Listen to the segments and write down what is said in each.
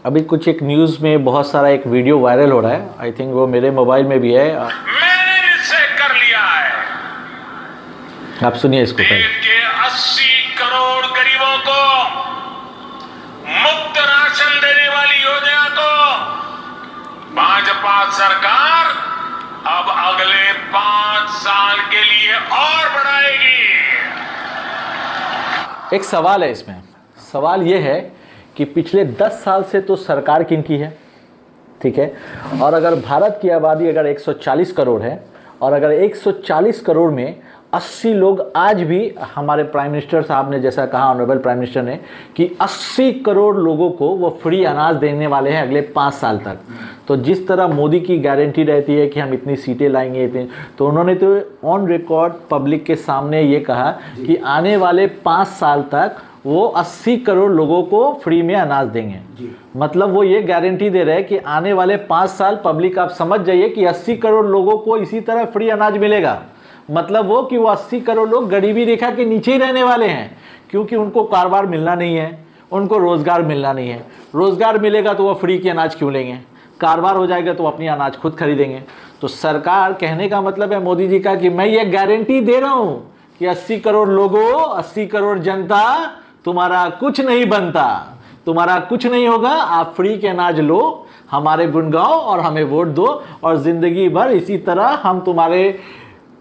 अभी कुछ एक न्यूज़ में बहुत सारा एक वीडियो वायरल हो रहा है, आई थिंक वो मेरे मोबाइल में भी है। मैंने इससे कर लिया है। आप सुनिए इसको पहले। देश के 80 करोड़ गरीबों को मुफ्त राशन देने वाली योजना को भाजपा सरकार अब अगले 5 साल के लिए और बढ़ाएगी। एक सवाल है इसमें, सवाल ये है कि पिछले 10 साल से तो सरकार किनकी है, ठीक है, और अगर भारत की आबादी अगर 140 करोड़ है और अगर 140 करोड़ में 80 लोग आज भी, हमारे प्राइम मिनिस्टर साहब ने जैसा कहा, ऑनरेबल प्राइम मिनिस्टर ने, कि 80 करोड़ लोगों को वो फ्री अनाज देने वाले हैं अगले 5 साल तक। तो जिस तरह मोदी की गारंटी रहती है कि हम इतनी सीटें लाएंगे इतनी, तो उन्होंने तो ऑन रिकॉर्ड पब्लिक के सामने ये कहा कि आने वाले 5 साल तक वो 80 करोड़ लोगों को फ्री में अनाज देंगे। मतलब वो ये गारंटी दे रहे हैं कि आने वाले 5 साल पब्लिक, आप समझ जाइए कि 80 करोड़ लोगों को इसी तरह फ्री अनाज मिलेगा। मतलब वो कि वो 80 करोड़ लोग गरीबी रेखा के नीचे ही रहने वाले हैं, क्योंकि उनको कारोबार मिलना नहीं है, उनको रोज़गार मिलना नहीं है। रोज़गार मिलेगा तो वो फ्री की अनाज क्यों लेंगे, कारोबार हो जाएगा तो अपनी अनाज खुद खरीदेंगे। तो सरकार, कहने का मतलब है मोदी जी का कि मैं ये गारंटी दे रहा हूँ कि 80 करोड़ लोगों, 80 करोड़ जनता, तुम्हारा कुछ नहीं बनता, तुम्हारा कुछ नहीं होगा, आप फ्री के अनाज लो, हमारे गुण गाओ और हमें वोट दो, और ज़िंदगी भर इसी तरह हम तुम्हारे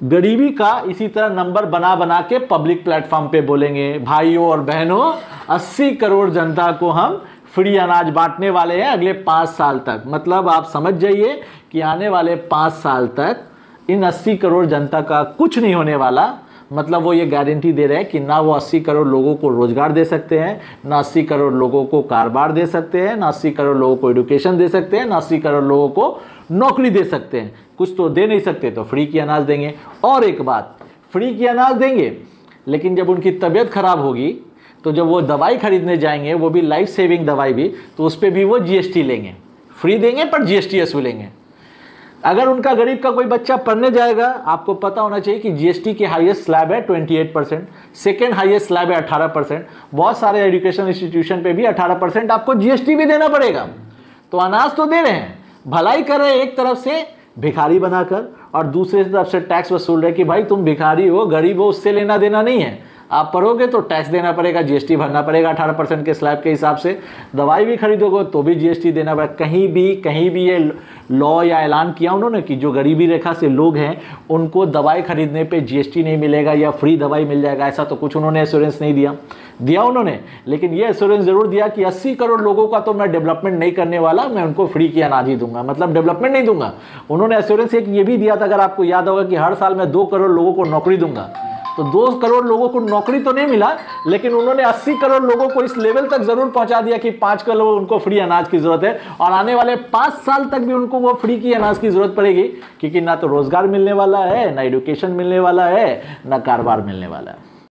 गरीबी का इसी तरह नंबर बना बना के पब्लिक प्लेटफॉर्म पे बोलेंगे। भाइयों और बहनों, 80 करोड़ जनता को हम फ्री अनाज बांटने वाले हैं अगले 5 साल तक। मतलब आप समझ जाइए कि आने वाले 5 साल तक इन 80 करोड़ जनता का कुछ नहीं होने वाला। मतलब वो ये गारंटी दे रहे हैं कि ना वो 80 करोड़ लोगों को रोजगार दे सकते हैं, ना 80 करोड़ लोगों को कारोबार दे सकते हैं, ना 80 करोड़ लोगों को एजुकेशन दे सकते हैं, ना 80 करोड़ लोगों को नौकरी दे सकते हैं। कुछ तो दे नहीं सकते तो फ्री की अनाज देंगे। और एक बात, फ्री की अनाज देंगे, लेकिन जब उनकी तबीयत खराब होगी तो जब वो दवाई खरीदने जाएंगे, वो भी लाइफ सेविंग दवाई भी, तो उस पर भी वो जीएसटी लेंगे। फ्री देंगे पर जीएसटी वसूलेंगे। अगर उनका गरीब का कोई बच्चा पढ़ने जाएगा, आपको पता होना चाहिए कि जीएसटी की हाईएस्ट स्लैब है 28%, सेकेंड हाईएस्ट स्लैब है 18%। बहुत सारे एजुकेशन इंस्टीट्यूशन पे भी 18% आपको जीएसटी भी देना पड़ेगा। तो अनाज तो दे रहे हैं, भलाई कर रहे हैं एक तरफ से भिखारी बनाकर, और दूसरे तरफ से टैक्स वसूल रहे कि भाई तुम भिखारी हो, गरीब हो, उससे लेना देना नहीं है, आप पढ़ोगे तो टैक्स देना पड़ेगा, जीएसटी भरना पड़ेगा 18% के स्लैब के हिसाब से। दवाई भी खरीदोगे तो भी जीएसटी देना पड़ेगा। कहीं भी ये लॉ या ऐलान किया उन्होंने कि जो गरीबी रेखा से लोग हैं उनको दवाई खरीदने पे जीएसटी नहीं मिलेगा या फ्री दवाई मिल जाएगा, ऐसा तो कुछ उन्होंने एश्योरेंस नहीं दिया उन्होंने। लेकिन ये एश्योरेंस जरूर दिया कि 80 करोड़ लोगों का तो मैं डेवलपमेंट नहीं करने वाला, मैं उनको फ्री की अनाज ही दूंगा, मतलब डेवलपमेंट नहीं दूंगा। उन्होंने एश्योरेंस एक ये भी दिया था, अगर आपको याद होगा, कि हर साल मैं 2 करोड़ लोगों को नौकरी दूंगा। तो 2 करोड़ लोगों को नौकरी तो नहीं मिला, लेकिन उन्होंने 80 करोड़ लोगों को इस लेवल तक जरूर पहुंचा दिया कि 5 करोड़ उनको फ्री अनाज की जरूरत है, और आने वाले 5 साल तक भी उनको वो फ्री की अनाज की जरूरत पड़ेगी, क्योंकि ना तो रोजगार मिलने वाला है, ना एजुकेशन मिलने वाला है, ना कारोबार मिलने वाला है।